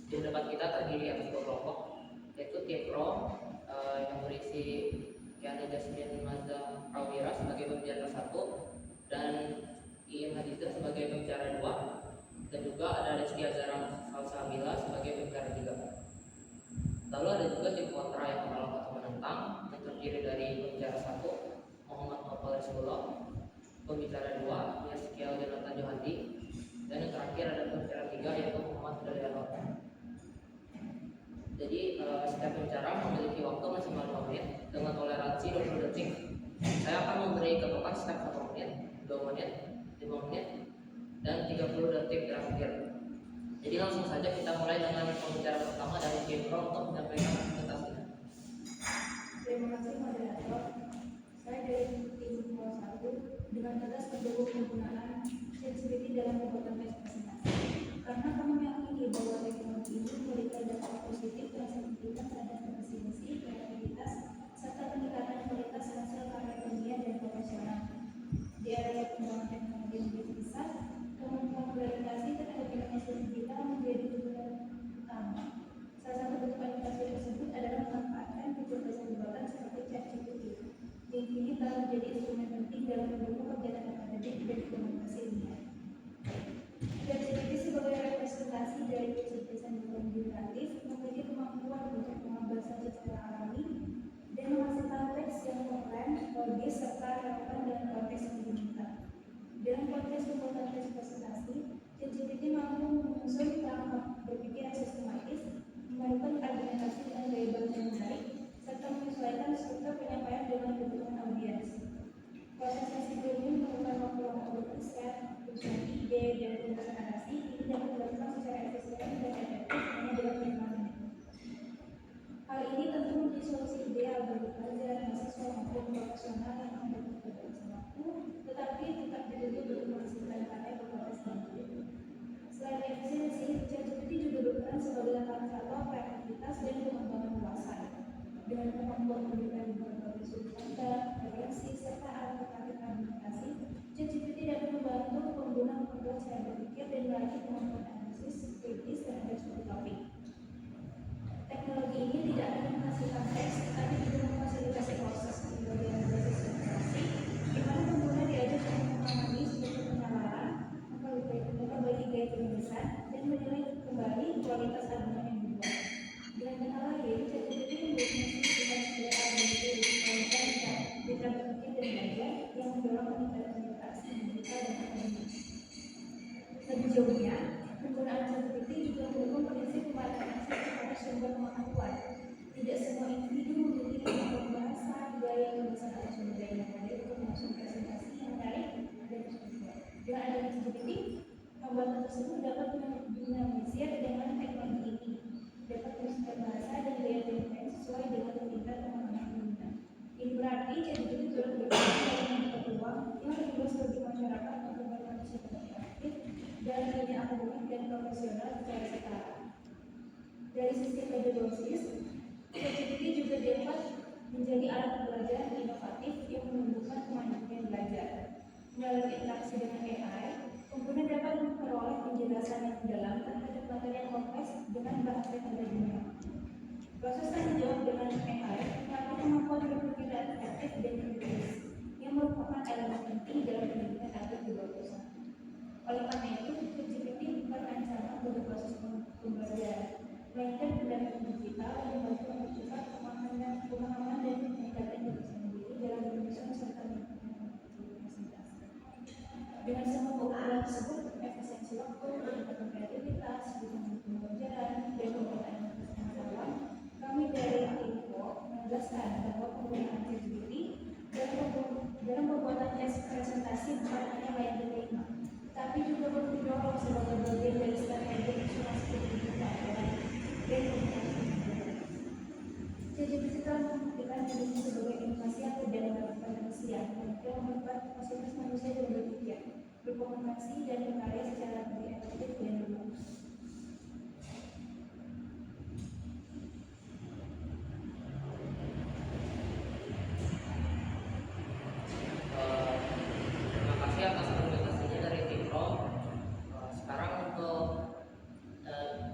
Tim debat kita terdiri atas dua kelompok, yaitu tim pro yang berisi Kiana Jasmine Mazda Prawira sebagai pembicara 1 dan Iin Hadiza sebagai pembicara 2, dan juga ada Rizky Azara Salsabila sebagai pembicara 3. Lalu ada juga tim kontra yang menolak atau menentang yang terdiri dari pembicara 1 Muhammad Nopal Rizkullah, pembicara 2 Yaskiel Jonathan Johandi, dan yang terakhir ada pembicara 3 yaitu Muhammad Dalianor. Jadi setiap pembicara memiliki waktu maksimal 5 menit dengan toleransi 20 detik. Saya akan memberi ketukan setiap 1 menit, 2 menit, 5 menit, dan 30 detik terakhir. Jadi langsung saja kita mulai dengan pembicara pertama dari tim pro untuk menyampaikan presentasinya. Terima kasih moderator. Saya dari tim pro 1 dengan tegas mendukung penggunaan ChatGPT dalam pembuatan tes presentasi. Karena kami meyakini bahwa teknologi ini memberikan dampak positif yang signifikan terhadap efisiensi, kreativitas, serta peningkatan kualitas hasil karya ilmiah dan profesional. Di era perkembangan teknologi yang begitu pesat, kemampuan komunikasi terhadap inovasi digital menjadi tujuan utama. Salah satu bentuk inovasi tersebut adalah memanfaatkan fitur bahasa buatan seperti ChatGPT, yang kini telah menjadi instrumen penting dalam mendukung kegiatan akademik dan komunikasi ilmiah. ChatGPT sebagai representasi dari kecerdasan buatan generatif memiliki kemampuan untuk mengambil saja secara alami dan menghasilkan teks yang keren, logis, serta relevan dengan konteks yang diminta. Dalam konteks pembuatan teks presentasi, ChatGPT mampu menyusun perangkat berpikir yang sistematis, melakukan argumentasi dengan gaya bahasa yang menarik, serta menyesuaikan struktur penyampaian dengan kebutuhan audiens. Proses yang sebelumnya memerlukan waktu lama untuk riset, mencari ide, dan pembahasan narasi, ini dapat dilakukan secara efisien dan efektif hanya dalam 5 menit. Hal ini tentu menjadi solusi ideal bagi pelajar, mahasiswa maupun profesional yang mampu bekerja waktu, tetapi tetap dituntut untuk menghasilkan karya berkualitas tinggi. Selain efisiensi, ChatGPT juga berperan sebagai latar contoh kreativitas dan pengembangan wawasan. Dengan kemampuan memberikan berbagai sudut pandang, referensi, serta alat komunikasi, ChatGPT dapat membantu pengguna memperluas cara berpikir dan melatih kemampuan analisis kritis terhadap suatu topik. Teknologi ini tidak hanya menghasilkan teks, tetapi juga memfasilitasi proses pembagian basis informasi, di mana pengguna diajak untuk memahami struktur penyamaran, memperbaiki gaya penulisan, dan menilai kembali kualitas argumen yang dibuat. Dengan kata lain, ChatGPT memiliki dengan sebuah algoritma mitra berpikir dan belajar yang mendorong peningkatan literasi digital dan akademik. Lebih jauhnya, penggunaan ChatGPT juga mendukung prinsip pemerataan akses kepada sumber pengetahuan. Tidak semua individu memiliki kemampuan bahasa, gaya penulisan atau sumber daya yang menarik untuk menyusun presentasi yang menarik dan struktur. Dengan adanya ChatGPT, pembuatan tersebut dapat dinamisir dengan teknologi ini, dapat menyusun bahasa dan gaya penyampaian sesuai dengan tingkat pemahaman pengguna. Ini berarti ChatGPT turut berperan dalam membuka peluang yang lebih luas bagi masyarakat untuk berpartisipasi aktif dalam dunia akademik dan profesional secara setara. Dari sisi pedagogisis, ChatGPT juga dapat menjadi alat pembelajaran inovatif yang menumbuhkan kemandirian belajar. Melalui interaksi dengan AI, pengguna dapat memperoleh penjelasan yang mendalam terhadap materi yang kompleks dengan bahasa yang mudah. Proses tanya jawab dengan AI melatih kemampuan berpikir efektif dan kritis, yang merupakan elemen penting dalam pendidikan anak di bawah usaha. Oleh karena itu, ChatGPT bukan ancaman bagi proses pembelajaran, melainkan pendamping digital yang membantu mempercepat pemahaman dan peningkatan diri sendiri dalam menyusun serta menggunakan presentasi. Dengan semua keunggulan tersebut, efisiensi waktu, peningkatan kreativitas, dukungan pembelajaran, dan pembuatan pengetahuan, kami dari Info menegaskan bahwa penggunaan ChatGPT dalam pembuatan tes presentasi bukan hanya layak diterima, tapi juga perlu didorong sebagai bagian dari strategi informasi pendidikan dan komunikasi. ChatGPT telah membuktikan dirinya sebagai inovasi yang tidak dilakukan manusia, yang membuat kapasitas manusia dalam berpikir, berkomunikasi, dan berkarya secara lebih efektif dan berbagus. Terima kasih atas presentasinya dari tim pro. Sekarang untuk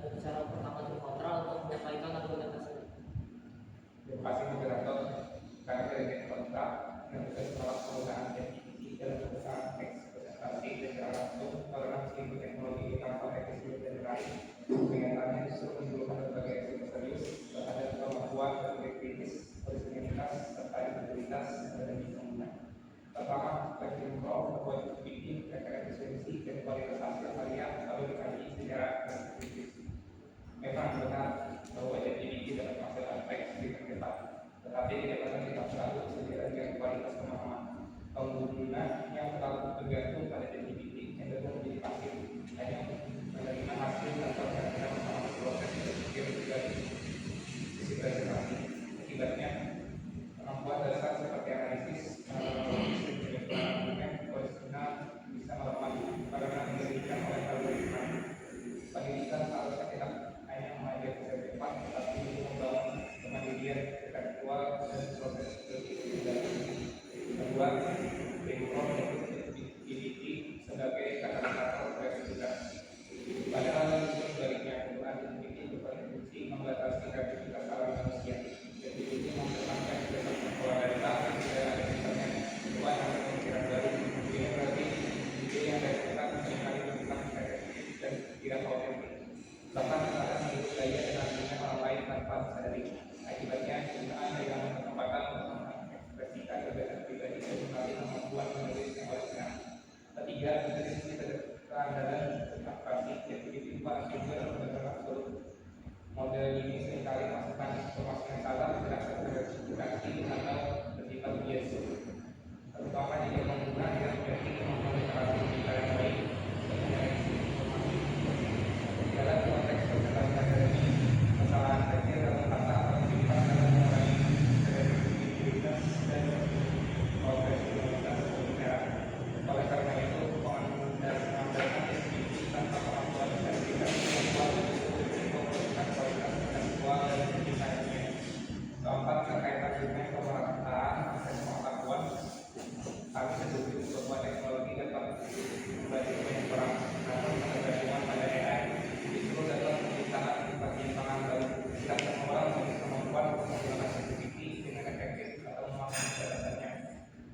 pembicara pertama kualitas dari penggunaan. Pertama, spectrum raw atau bikin referensi dan kualitas hasil karya selalu dikaji secara kritis. Memang benar bahwa ChatGPT dapat menghasilkan teks dengan cepat, tetapi tidak akan kita selalu sesuai dengan kualitas pemahaman. Pengguna yang terlalu tergantung pada ChatGPT cenderung menjadi pasif, hanya menerima hasil tanpa benar-benar memahami proses berpikir dari sisi presentasi. Akibatnya, kemampuan dasar seperti analisis, argumen, original bisa melemah karena diberikan oleh algoritma. Pendidikan seharusnya tidak hanya mengajar secara cepat, tetapi juga membangun kemandirian intelektual dan proses berpikir yang kedua, background GPT sebagai katalisator kreativitas. Padahal sebaliknya, penggunaan GPT berpotensi membatasi kreativitas alami manusia. GPT mempertahankan berdasarkan pola data dan tidak ada internet, bukan hanya pemikiran baru. Ini berarti ide yang kreativitas seringkali tentang kreatif dan tidak otentik. Bahkan kadang mengikut gaya dan argumen orang lain tanpa disadari. Akibatnya, penggunaan dengan kesempatan untuk mengekspresikan kebebasan pribadi dan kembali kemampuan menulis yang original. Ketiga, dari sisi keandalan aplikasi ChatGPT sumber benar-benar absolut. Model ini seringkali memasukkan informasi yang salah, tidak terverifikasi atau bersifat bias, terutama jika pengguna tidak memiliki kemampuan literasi digital yang baik untuk mendeteksi informasi. Dalam konteks presentasi akademik, kesalahan kecil dalam kata atau sifat dalam mengurangi kredibilitas dan proses komunitas pembicaraan. Oleh karena itu, mengandalkan ChatGPT tanpa kemampuan verifikasi kemampuan memperlukan kualitas intelektual dan desainnya. Keempat, terkait argumen pemerataan akses pengetahuan, kami setuju bahwa teknologi dapat membantu banyak orang, namun ketergantungan pada AI justru dapat menciptakan ketimpangan baru. Tidak semua orang memiliki kemampuan untuk menggunakan ChatGPT dengan efektif atau memahami batasannya.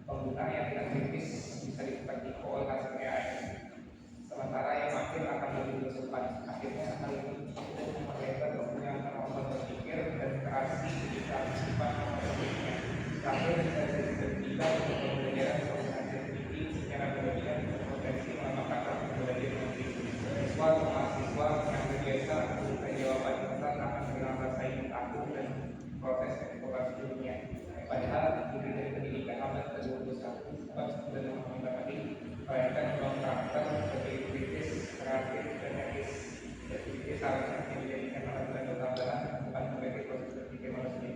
Pengguna yang tidak kritis bisa dipercaya oleh hasil AI, sementara yang akhir akan lebih bersifat. Akhirnya hal ini memperlebar penggunaan kemampuan berpikir dan kreasi digital sifat berikutnya. Terakhir, kita untuk pembelajaran penggunaan ChatGPT secara berlebihan berpotensi melemahkan praktik belajar nanti. Siswa atau mahasiswa yang terbiasa memberikan jawaban instan akan kehilangan rasa ingin tahu dan proses eksplorasi dunia. Padahal diri dari pendidikan abad ke-21 bukan sekedar memahami materi, melainkan membangun karakter sebagai kritis, kreatif, dan etis. ChatGPT seharusnya menjadikan alat bantu tambahan, bukan sebagai proses berpikir manusia.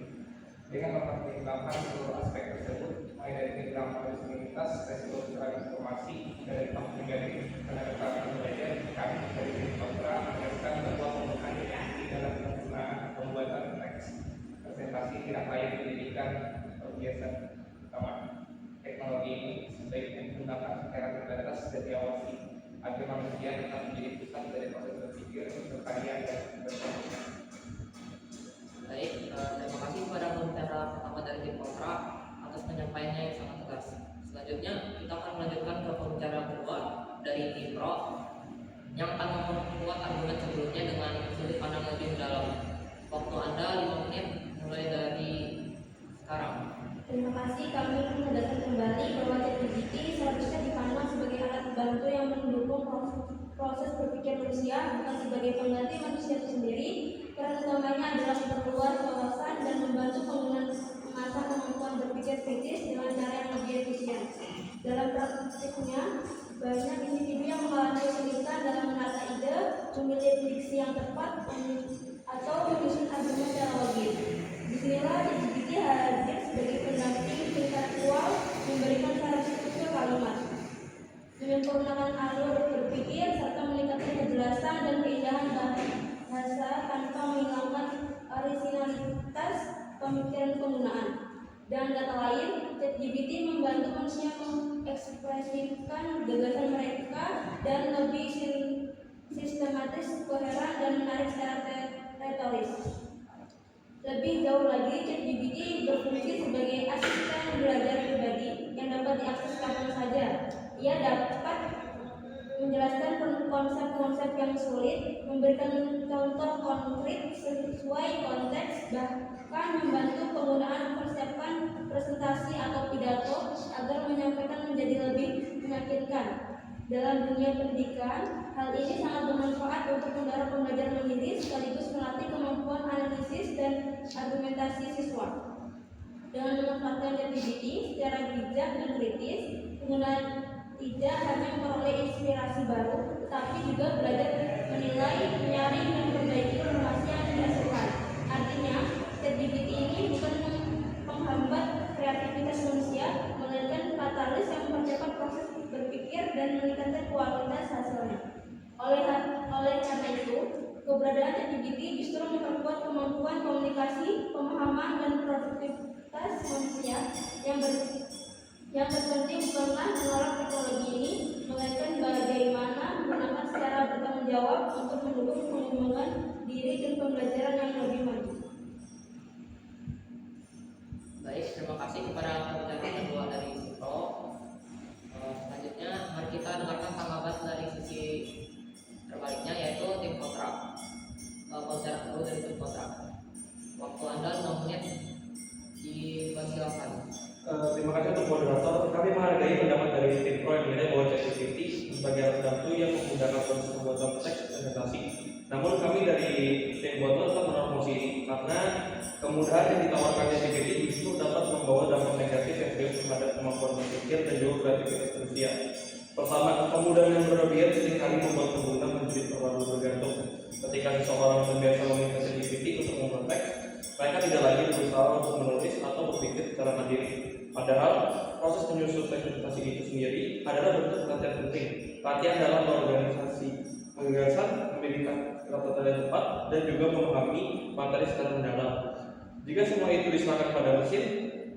Dengan mempertimbangkan seluruh aspek tersebut, mulai dari kehilangan originalitas, resiko kecurangan informasi, dari faktor negatif, terhadap praktik belajar, kami dari tim kontra menegaskan bahwa penggunaan ChatGPT dalam pembuatan teks presentasi tidak layak dijadikan kebiasaan utama. Teknologi ini sebaiknya digunakan secara terbatas dan diawasi agar manusia tetap menjadi pusat dari proses berpikir, berkarya, dan berkomunikasi. Baik, terima kasih kepada pembicara pertama dari tim kontra atas penyampaiannya yang sangat tegas. Selanjutnya kita akan melanjutkan ke pembicara kedua dari tim pro yang akan memperkuat argumen sebelumnya dengan sudut pandang lebih dalam. Waktu Anda 5 menit mulai dari sekarang. Terima kasih. Kami menegaskan kembali bahwa ChatGPT seharusnya dipandang sebagai alat bantu yang mendukung proses berpikir manusia, bukan sebagai pengganti manusia itu sendiri. Peran utamanya adalah memperluas wawasan dan membantu pengguna mengasah kemampuan berpikir kritis dengan cara yang lebih efisien. Dalam praktiknya, banyak individu yang mengalami kesulitan dalam menata ide, memilih diksi yang tepat, atau menyusun argumen secara logis. Disinilah ChatGPT hadir sebagai pendamping intelektual, memberikan saran struktur kalimat, menyempurnakan alur berpikir, serta meningkatkan kejelasan dan keindahan bahasa tanpa menghilangkan originalitas pemikiran penggunaan. Dan data lain, ChatGPT membantu manusia mengekspresikan gagasan mereka dan lebih sistematis, koheren, dan menarik secara retoris. Lebih jauh lagi, ChatGPT berfungsi sebagai asisten belajar pribadi yang dapat diakses kapan saja. Ia dapat menjelaskan konsep-konsep yang sulit, memberikan contoh konkret sesuai konteks, akan membantu penggunaan persiapan presentasi atau pidato agar menyampaikan menjadi lebih meyakinkan. Dalam dunia pendidikan, hal ini sangat bermanfaat untuk mendorong pembelajar mandiri sekaligus melatih kemampuan analisis dan argumentasi siswa. Dengan memanfaatkan ChatGPT secara bijak dan kritis, penggunaan tidak hanya memperoleh inspirasi baru, tetapi juga belajar menilai, menyaring, dan memperbaiki informasi yang dihasilkan. Artinya, ChatGPT ini bukan menghambat kreativitas manusia, melainkan katalis yang mempercepat proses berpikir dan meningkatkan kualitas hasilnya. Oleh karena itu, keberadaan ChatGPT justru memperkuat kemampuan komunikasi, pemahaman, dan produktivitas manusia yang terpenting bukanlah menolak teknologi ini, melainkan bagaimana menggunakan secara bertanggung jawab untuk mendukung pengembangan diri dan pembelajaran yang lebih maju. Baik, terima kasih kepada pembicara kedua dari Pro. Selanjutnya, mari kita dengarkan tanggapan dari sisi terbaliknya, yaitu tim kontrak. Pembicara kedua dari tim kontrak. Waktu Anda 5 menit, dipersilakan. Terima kasih untuk moderator. Kami menghargai pendapat dari tim Pro yang menilai bahwa ChatGPT sebagai alat bantu yang menggunakan proses pembuatan teks presentasi. Namun kami dari tim Botol tetap menolak mosi ini karena kemudahan yang ditawarkan ChatGPT justru dapat membawa dampak negatif yang serius terhadap kemampuan berpikir dan juga kreativitas manusia. Pertama, kemudahan yang berlebihan seringkali membuat pengguna menjadi terlalu bergantung. Ketika seseorang terbiasa meminta ChatGPT untuk membuat teks, mereka tidak lagi berusaha untuk menulis atau berpikir secara mandiri. Padahal proses menyusun teks presentasi itu sendiri adalah bentuk latihan penting. Latihan dalam organisasi gagasan, memiliki kata-kata yang tepat, dan juga memahami materi secara mendalam. Jika semua itu diserahkan pada mesin,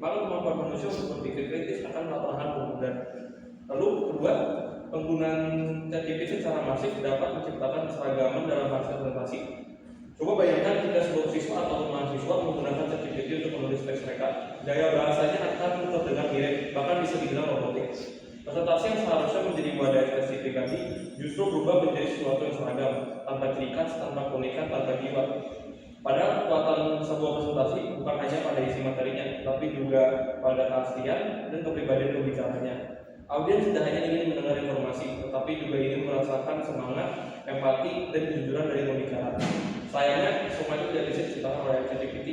maka kemampuan manusia untuk berpikir kritis akan perlahan memudar. Lalu kedua, penggunaan ChatGPT secara masif dapat menciptakan keseragaman dalam hasil presentasi. Coba bayangkan jika seluruh siswa atau mahasiswa menggunakan ChatGPT untuk menulis teks mereka, gaya bahasanya akan terdengar mirip, bahkan bisa dibilang robotik. Presentasi yang seharusnya menjadi wadah ekspresi pribadi justru berubah menjadi sesuatu yang seragam, tanpa ciri khas, tanpa keunikan, tanpa jiwa. Padahal kekuatan sebuah presentasi bukan hanya pada isi materinya, tapi juga pada keaslian dan kepribadian pembicaranya. Audiens tidak hanya ingin mendengar informasi, tetapi juga ingin merasakan semangat, empati, dan kejujuran dari pembicara. Sayangnya, semua itu tidak bisa diciptakan oleh ChatGPT.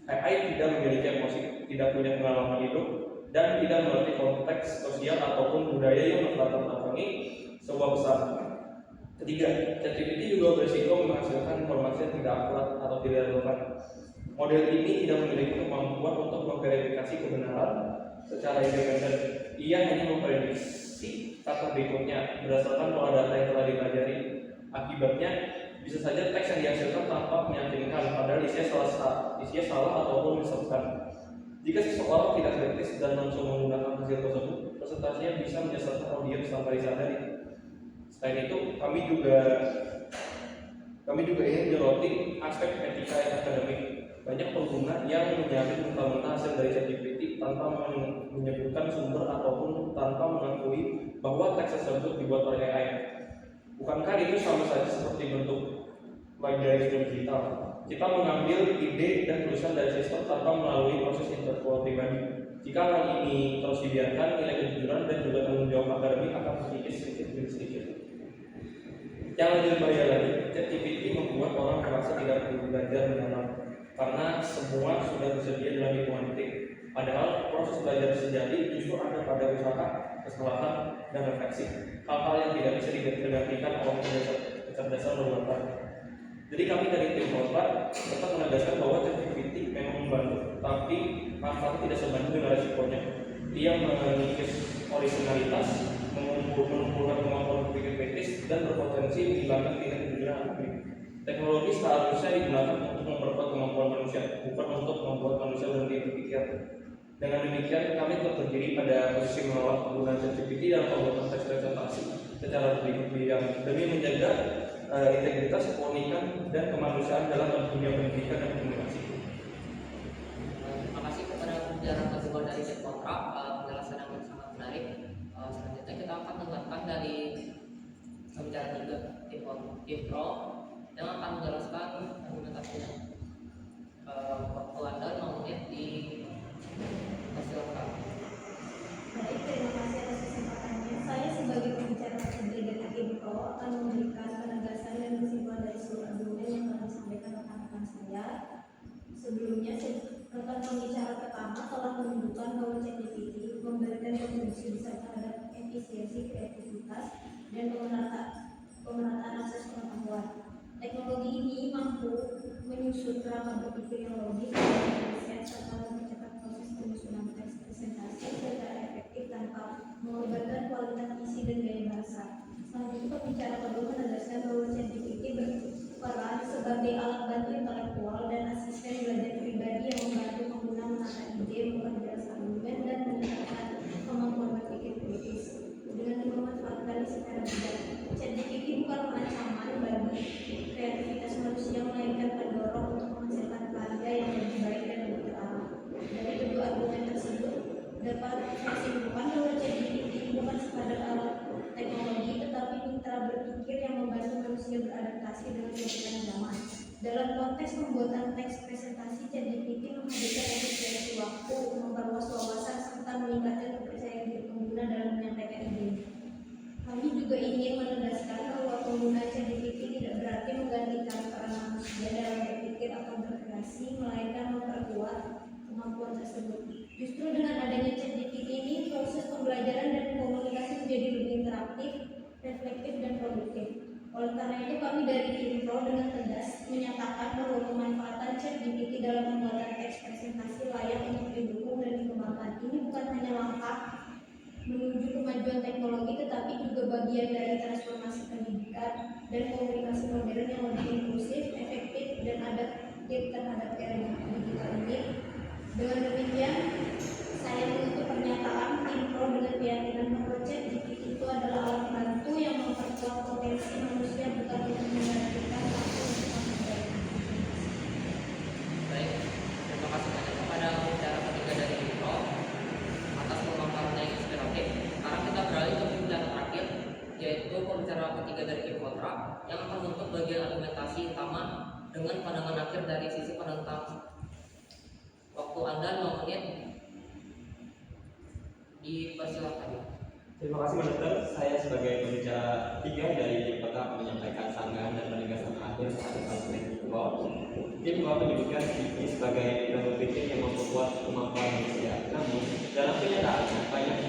AI tidak memiliki emosi, tidak punya pengalaman hidup, dan tidak mengerti konteks sosial ataupun budaya yang melatar belakangi sebuah pesan. Ketiga, ChatGPT juga berisiko menghasilkan informasi yang tidak akurat atau tidak relevan. Model ini tidak memiliki kemampuan untuk memverifikasi kebenaran secara independen. Ia hanya memprediksi kata berikutnya berdasarkan pola data yang telah dipelajari. Akibatnya, bisa saja teks yang dihasilkan tampak meyakinkan, padahal isinya salah ataupun menyesatkan. Jika seseorang tidak kritis dan langsung menggunakan hasil tersebut, presentasinya bisa menyesatkan audiens tanpa disadari. Selain itu, kami juga ingin menyoroti aspek etika yang akademik. Banyak pengguna yang menyamin mentah-mentah hasil dari ChatGPT tanpa menyebutkan sumber ataupun tanpa mengakui bahwa teks tersebut dibuat oleh AI. Bukankah itu sama saja seperti bentuk plagiarisme digital? Kita mengambil ide dan tulisan dari sistem tanpa melalui proses intelektual pribadi. Jika hal ini terus dibiarkan, nilai kejujuran dan juga tanggung jawab akademik akan sedikit demi sedikit. Yang lebih bahaya lagi, ChatGPT membuat orang merasa tidak perlu belajar mendalam karena semua sudah tersedia dalam lingkungan detik. Padahal proses belajar sejati justru ada pada usaha, kesalahan, dan refleksi. Hal-hal yang tidak bisa digantikan oleh kecerdasan buatan. Jadi kami dari tim kontra tetap menegaskan bahwa ChatGPT memang membantu, tapi manfaatnya tidak sebanding dengan resikonya. Dia mengikis originalitas, mengumpulkan kemampuan berpikir kritis, dan berpotensi menghilangkan tingkat kejujuran akademik. Teknologi seharusnya digunakan untuk memperkuat kemampuan manusia, bukan untuk membuat manusia berhenti berpikir. Dengan demikian, kami tetap berdiri pada posisi menolak penggunaan ChatGPT dalam pembuatan teks presentasi secara berlebihan demi menjaga integritas, keunikan, dan kemanusiaan dalam dunia pendidikan dan komunikasi. Terima kasih kepada pembicara kedua dari tim kontra, penjelasan yang sangat menarik. Selanjutnya kita akan mendengarkan dari pembicara tiga tim pro yang akan menjelaskan argumentasinya. Waktu Anda akan memberikan penegasan dan kesimpulan dari seluruh argumen yang telah disampaikan rekan-rekan saya. Sebelumnya, rekan pembicara pertama telah menunjukkan bahwa ChatGPT memberikan kontribusi besar terhadap efisiensi, kreativitas, dan pemerataan akses pengetahuan. Teknologi ini mampu menyusun kerangka berpikir yang logis, riset, serta mempercepat proses penyusunan teks presentasi secara efektif tanpa mengorbankan kualitas isi dan gaya bahasa. Selanjutnya, pembicara kedua menegaskan bahwa ChatGPT berperan sebagai alat bantu intelektual dan asisten belajar pribadi yang membantu pengguna menata ide, memperjelas argumen, dan meningkatkan kemampuan berpikir kritis. Dengan dimanfaatkan secara bijak, ChatGPT bukan ancaman bagi kreativitas manusia, melainkan pendorong untuk menghasilkan karya yang lebih baik dan lebih terarah. Dari kedua argumen tersebut, dapat saya simpulkan bahwa ChatGPT bukan sekadar alat teknologi, tetapi mitra berpikir yang membantu manusia beradaptasi dengan perubahan zaman. Dalam konteks pembuatan teks presentasi, ChatGPT menghadirkan efisiensi waktu, memperluas wawasan, serta meningkatkan kepercayaan diri pengguna dalam menyampaikan ide. Kami juga ingin menegaskan bahwa pengguna ChatGPT tidak berarti menggantikan peran manusia dalam berpikir atau berkreasi, melainkan memperkuat kemampuan tersebut. Justru dengan adanya ChatGPT ini, proses pembelajaran dan komunikasi menjadi lebih interaktif, reflektif, dan produktif. Oleh karena itu, kami dari tim Pro dengan tegas menyatakan bahwa pemanfaatan ChatGPT dalam pembuatan teks presentasi layak untuk didukung dan dikembangkan. Ini bukan hanya langkah menuju kemajuan teknologi, tetapi juga bagian dari transformasi pendidikan dan komunikasi modern yang lebih inklusif, efektif, dan adaptif terhadap era digital ini. Dengan demikian, saya menutup pernyataan tim Pro dengan keyakinan bahwa ChatGPT itu adalah alat bantu yang memperkuat potensi manusia, bukan untuk menggantikan atau untuk memperbaiki. Baik, terima kasih banyak kepada pembicara ketiga dari tim Pro atas pemaparan yang inspiratif. Sekarang kita beralih ke pembicara terakhir, yaitu pembicara ketiga dari tim kontra yang akan menutup bagian argumentasi utama dengan pandangan akhir dari sisi penentang. Waktu Anda 5 menit, dipersilakan. Terima kasih Mas Dokter. Saya sebagai pembicara tiga dari tim kota menyampaikan sanggahan dan penegasan akhir terhadap argumen tim Pro. Tim Pro menyebutkan ChatGPT sebagai mitra berpikir yang memperkuat kemampuan manusia. Namun, dalam kenyataannya banyak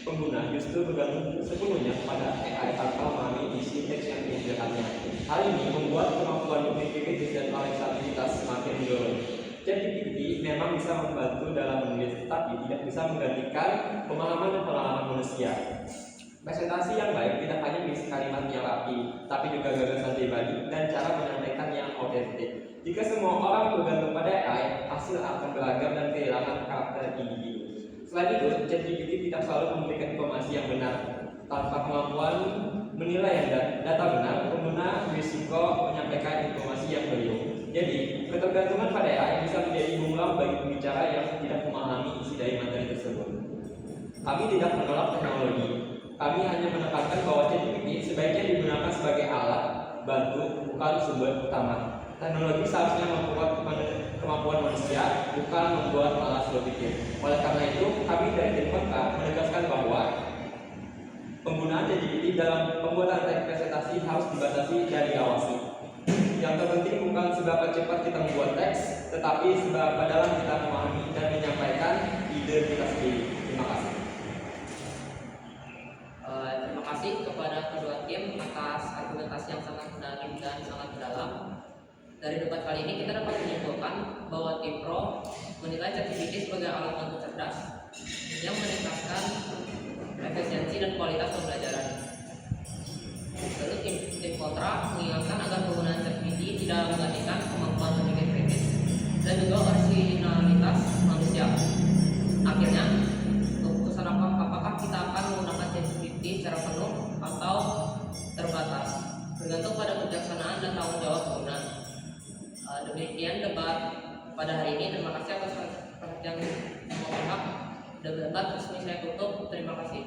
pengguna justru bergantung sepenuhnya pada AI tanpa memahami isi teks yang disediakannya. Hal ini membuat kemampuan berpikir kritis dan fleksibilitas semakin menurun. ChatGPT memang bisa membantu dalam menulis, tetapi tidak bisa menggantikan pemahaman dan pengalaman manusia. Presentasi yang baik tidak hanya berisi kalimat yang rapi, tapi juga gagasan pribadi dan cara menyampaikan yang otentik. Jika semua orang bergantung pada AI, hasil akan beragam dan kehilangan karakter individu. Selain itu, ChatGPT tidak selalu memberikan informasi yang benar. Tanpa kemampuan menilai data benar, pengguna berisiko menyampaikan informasi yang keliru. Jadi, ketergantungan pada AI bisa menjadi bumerang bagi pembicara yang tidak memahami isi dari materi tersebut. Kami tidak menolak teknologi. Kami hanya menekankan bahwa ChatGPT sebaiknya digunakan sebagai alat bantu, bukan sumber utama. Teknologi seharusnya memperkuat kemampuan manusia, bukan membuat malas berpikir. Oleh karena itu, kami dari tim kontra menegaskan bahwa penggunaan ChatGPT dalam pembuatan teks presentasi harus dibatasi dan diawasi. Yang terpenting bukan seberapa cepat kita membuat teks, tetapi seberapa dalam kita memahami dan menyampaikan ide kita sendiri. Terima kasih. Terima kasih kepada kedua tim atas argumentasi yang sangat menarik dan sangat mendalam. Dari debat kali ini kita dapat menyimpulkan bahwa tim Pro menilai ChatGPT sebagai alat bantu cerdas yang meningkatkan efisiensi dan kualitas pembelajaran. Lalu tim kontra mengingatkan agar penggunaan ChatGPT tidak menggantikan kemampuan berpikir kritis dan juga originalitas manusia. Akhirnya, keputusan apakah kita akan menggunakan ChatGPT secara penuh atau terbatas bergantung pada kebijaksanaan dan tanggung jawab pengguna. Demikian debat pada hari ini. Terima kasih atas perhatian semua pihak. Debat resmi saya tutup. Terima kasih.